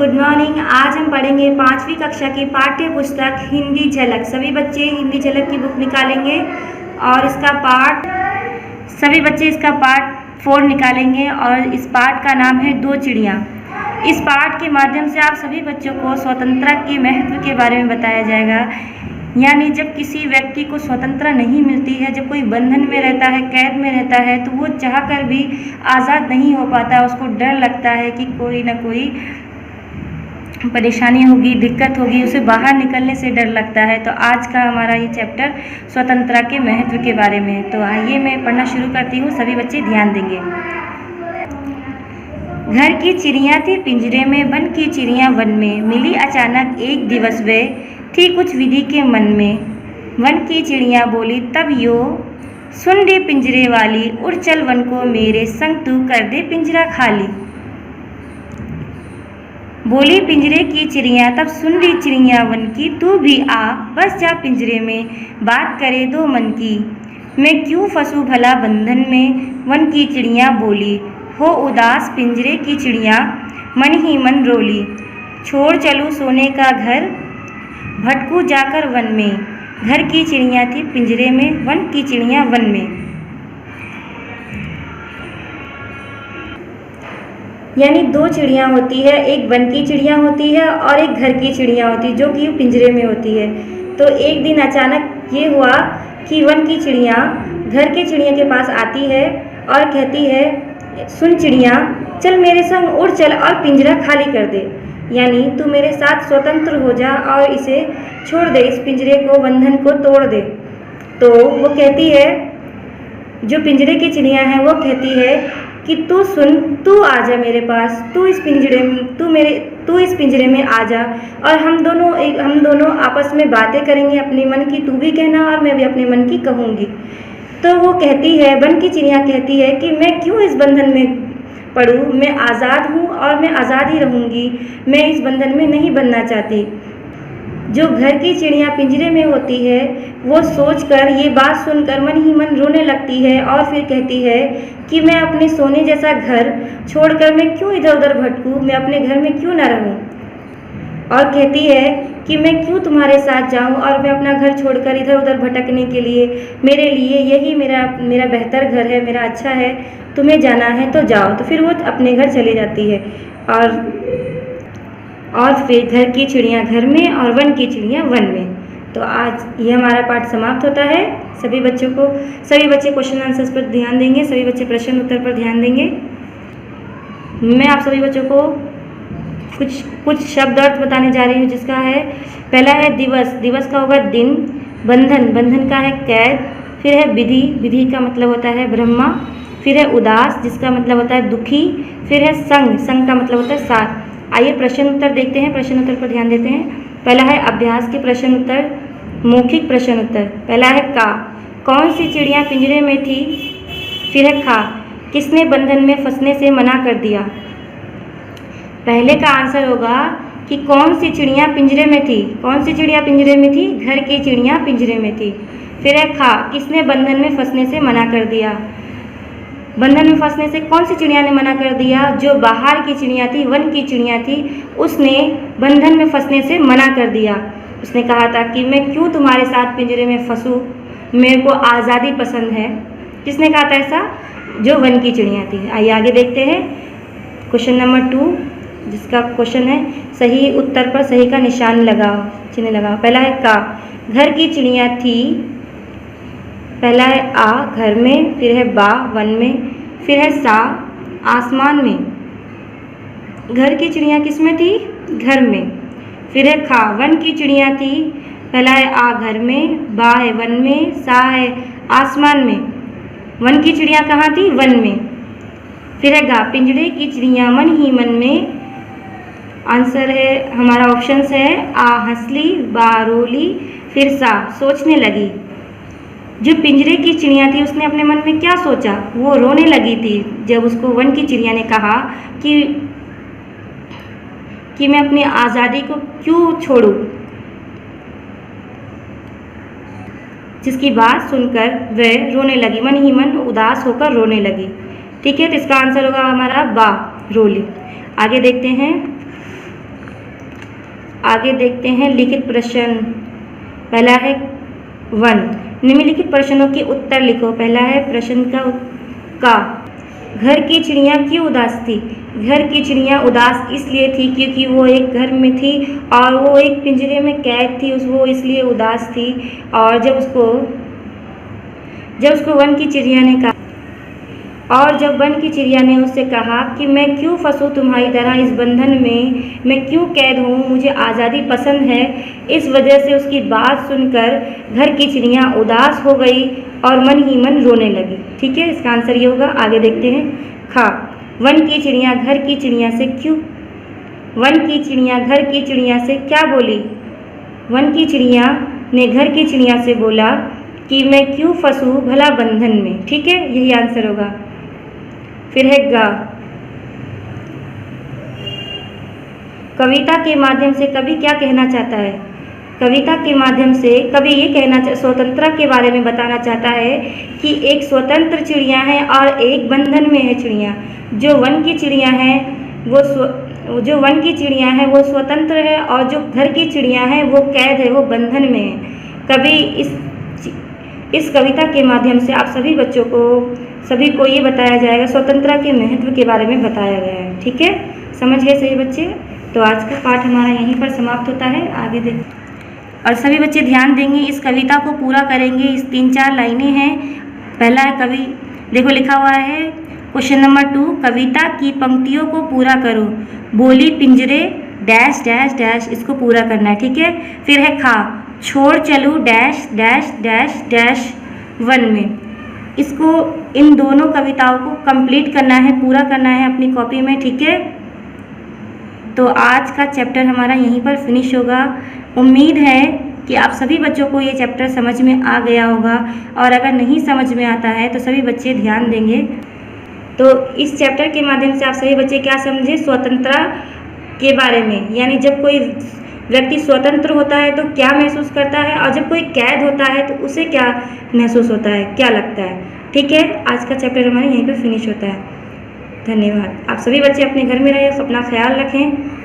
Good morning. आज हम पढ़ेंगे 5वीं कक्षा की पाठ्य पुस्तक हिंदी झलक। सभी बच्चे हिंदी झलक की बुक निकालेंगे और सभी बच्चे इसका पाठ 4 निकालेंगे और इस पाठ का नाम है दो चिड़ियाँ। इस पाठ के माध्यम से आप सभी बच्चों को स्वतंत्रता के महत्व के बारे में बताया जाएगा। यानी जब किसी व्यक्ति को स्वतंत्रता नहीं मिलती है, जब कोई बंधन में रहता है, कैद में रहता है, तो वो चाहकर भी आज़ाद नहीं हो पाता। उसको डर लगता है कि कोई ना कोई परेशानी होगी, दिक्कत होगी, उसे बाहर निकलने से डर लगता है। तो आज का हमारा ये चैप्टर स्वतंत्रता के महत्व के बारे में है। तो आइए मैं पढ़ना शुरू करती हूँ, सभी बच्चे ध्यान देंगे। घर की चिड़िया थी पिंजरे में, वन की चिड़िया वन में, मिली अचानक एक दिवस वे, थी कुछ विधि के मन में। वन की चिड़िया बोली तब यो, सुन रे पिंजरे वाली, उड़ चल वन को मेरे संग, तू कर दे पिंजरा खाली। बोली पिंजरे की चिड़िया तब सुन री चिड़िया वन की, तू भी आ बस जा पिंजरे में, बात करे दो मन की। मैं क्यों फंसूं भला बंधन में, वन की चिड़िया बोली, हो उदास पिंजरे की चिड़िया मन ही मन रोली। छोड़ चलूं सोने का घर, भटकूं जाकर वन में। घर की चिड़िया थी पिंजरे में, वन की चिड़िया वन में। यानी दो चिड़िया होती है, एक वन की चिड़िया होती है और एक घर की चिड़िया होती है, जो कि पिंजरे में होती है। तो एक दिन अचानक ये हुआ कि वन की चिड़िया घर के चिड़िया के पास आती है और कहती है, सुन चिड़िया, चल मेरे संग उड़ चल और पिंजरा खाली कर दे। यानी तू मेरे साथ स्वतंत्र हो जा और इसे छोड़ दे, इस पिंजरे को, बंधन को तोड़ दे। तो वो कहती है, जो पिंजरे की चिड़िया है वो कहती है कि तू सुन, तू आ जा मेरे पास, तू इस पिंजरे में आ जा और हम दोनों आपस में बातें करेंगे, अपने मन की तू भी कहना और मैं भी अपने मन की कहूँगी। तो वो कहती है, वन की चिड़िया कहती है कि मैं क्यों इस बंधन में पढ़ूँ, मैं आज़ाद हूँ और मैं आज़ाद ही रहूँगी, मैं इस बंधन में नहीं बनना चाहती। जो घर की चिड़िया पिंजरे में होती है वो सोचकर, ये बात सुनकर मन ही मन रोने लगती है और फिर कहती है कि मैं अपने सोने जैसा घर छोड़कर मैं क्यों इधर उधर भटकूँ, मैं अपने घर में क्यों ना रहूँ। और कहती है कि मैं क्यों तुम्हारे साथ जाऊं और मैं अपना घर छोड़कर इधर उधर भटकने के लिए, मेरे लिए यही मेरा बेहतर घर है, मेरा अच्छा है, तुम्हें जाना है तो जाओ। तो फिर वो अपने घर चली जाती है और फिर घर की चिड़िया घर में और वन की चिड़िया वन में। तो आज ये हमारा पाठ समाप्त होता है। सभी बच्चे क्वेश्चन आंसर्स पर ध्यान देंगे, सभी बच्चे प्रश्न उत्तर पर ध्यान देंगे। मैं आप सभी बच्चों को कुछ शब्द अर्थ बताने जा रही हूँ, जिसका है, पहला है दिवस, दिवस का होगा दिन। बंधन, बंधन का है कैद। फिर है विधि, विधि का मतलब होता है ब्रह्मा। फिर है उदास, जिसका मतलब होता है दुखी। फिर है संग, संग का मतलब होता है साथ। आइए प्रश्न उत्तर देखते हैं, प्रश्न उत्तर पर ध्यान देते हैं। पहला है अभ्यास के प्रश्न उत्तर, मौखिक प्रश्न उत्तर। पहला है का, कौन सी चिड़िया पिंजरे में थी। फिर है खा, किसने बंधन में फंसने से मना कर दिया। पहले का आंसर होगा कि कौन सी चिड़िया पिंजरे में थी। कौन सी चिड़िया पिंजरे में थी, घर की चिड़िया पिंजरे में थी। फिर है खा, किसने बंधन में फंसने से मना कर दिया। बंधन में फंसने से कौन सी चिड़िया ने मना कर दिया, जो बाहर की चिड़िया थी, वन की चिड़िया थी, उसने बंधन में फंसने से मना कर दिया। उसने कहा था कि मैं क्यों तुम्हारे साथ पिंजरे में फंसूँ, मेरे को आज़ादी पसंद है। किसने कहा था ऐसा, जो वन की चिड़िया थी। आइए आगे देखते हैं क्वेश्चन नंबर 2, जिसका क्वेश्चन है, सही उत्तर पर सही का निशान लगाओ, चिन्ह लगाओ। पहला है का, घर की चिड़िया थी। पहला है आ, घर में। फिर है बा, वन में। फिर है सा, आसमान में। घर की चिड़िया किस में थी, घर में। फिर है खा, वन की चिड़िया थी। पहला है आ, घर में। बा है वन में। सा है आसमान में। वन की चिड़िया कहाँ थी, वन में। फिर है गा, पिंजरे की चिड़िया मन ही मन में। आंसर है हमारा ऑप्शन है आ, हंसली। बा, रोली। फिर सा, सोचने लगी। जो पिंजरे की चिड़िया थी उसने अपने मन में क्या सोचा, वो रोने लगी थी जब उसको वन की चिड़िया ने कहा कि मैं अपनी आज़ादी को क्यों छोड़ूं, जिसकी बात सुनकर वह रोने लगी, मन ही मन उदास होकर रोने लगी। ठीक है, तो इसका आंसर होगा हमारा बा, रोली। आगे देखते हैं आगे देखते हैं लिखित प्रश्न। पहला है 1, निम्नलिखित प्रश्नों के उत्तर लिखो। पहला है प्रश्न का घर की चिड़िया क्यों उदास थी? घर की चिड़िया उदास इसलिए थी क्योंकि वो एक घर में थी और वो एक पिंजरे में कैद थी, वो इसलिए उदास थी। और जब उसको वन की चिड़िया ने कहा, और जब वन की चिड़िया ने उससे कहा कि मैं क्यों फंसूँ तुम्हारी तरह इस बंधन में, मैं क्यों कैद हूँ, मुझे आज़ादी पसंद है। इस वजह से उसकी बात सुनकर घर की चिड़िया उदास हो गई और मन ही मन रोने लगी। ठीक है, इसका आंसर ये होगा। आगे देखते हैं खा, वन की चिड़िया घर की चिड़िया से क्यों, वन की चिड़िया घर की चिड़िया से क्या बोली? वन की चिड़िया ने घर की चिड़िया से बोला कि मैं क्यों फंसूँ भला बंधन में। ठीक है, यही आंसर होगा। फिर है गा, कविता के माध्यम से कवि क्या कहना चाहता है? कविता के माध्यम से कवि ये स्वतंत्रता के बारे में बताना चाहता है कि एक स्वतंत्र चिड़िया है और एक बंधन में है चिड़िया। जो वन की चिड़िया है वो स्वतंत्र है और जो घर की चिड़िया है वो कैद है, वो बंधन में है। कवि इस कविता के माध्यम से आप सभी को ये बताया जाएगा, स्वतंत्रता के महत्व के बारे में बताया गया है। ठीक है, समझ गए सभी बच्चे? तो आज का पाठ हमारा यहीं पर समाप्त होता है। आगे देख, और सभी बच्चे ध्यान देंगे, इस कविता को पूरा करेंगे। इस 3-4 लाइनें हैं। पहला है कवि, देखो लिखा हुआ है क्वेश्चन नंबर 2, कविता की पंक्तियों को पूरा करो। बोली पिंजरे डैश डैश डैश, इसको पूरा करना है। ठीक है, फिर है खा, छोड़ चलूँ dash dash dash dash one में। इसको इन दोनों कविताओं को कंप्लीट करना है, पूरा करना है अपनी कॉपी में। ठीक है, तो आज का चैप्टर हमारा यहीं पर फिनिश होगा। उम्मीद है कि आप सभी बच्चों को ये चैप्टर समझ में आ गया होगा, और अगर नहीं समझ में आता है तो सभी बच्चे ध्यान देंगे। तो इस चैप्टर के माध्यम से आप सभी बच्चे क्या समझे? स्वतंत्रता के बारे में, यानी जब कोई व्यक्ति स्वतंत्र होता है तो क्या महसूस करता है, और जब कोई कैद होता है तो उसे क्या महसूस होता है, क्या लगता है। ठीक है, आज का चैप्टर हमारे यहीं पर फिनिश होता है। धन्यवाद। आप सभी बच्चे अपने घर में रहें, अपना ख्याल रखें।